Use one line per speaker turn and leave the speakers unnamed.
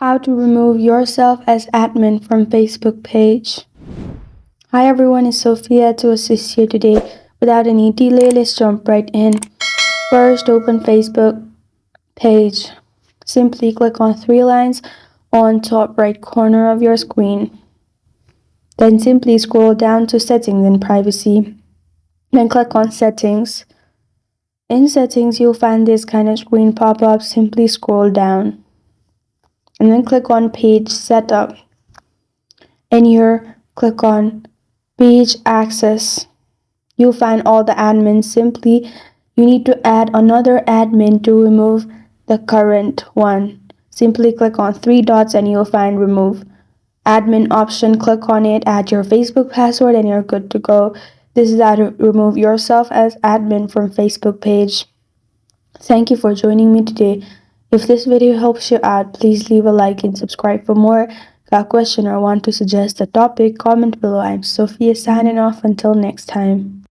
How to remove yourself as admin from Facebook page. Hi everyone, it's Sophia to assist you today. Without any delay, let's jump right in. First, open Facebook page. Simply click on three lines on top right corner of your screen. Then simply scroll down to settings and privacy. Then click on settings. In settings, you'll find this kind of screen pop up. Simply scroll down. And then click on page setup. In here, click on page access. You'll find all the admins. Simply, you need to add another admin to remove the current one. Simply click on three dots and you'll find remove admin option. Click on it, add your Facebook password, and you're good to go. This is how to remove yourself as admin from Facebook page. Thank you for joining me today. If this video helps you out, please leave a like and subscribe for more. Got a question or want to suggest a topic? Comment below. I'm Sophia signing off until next time.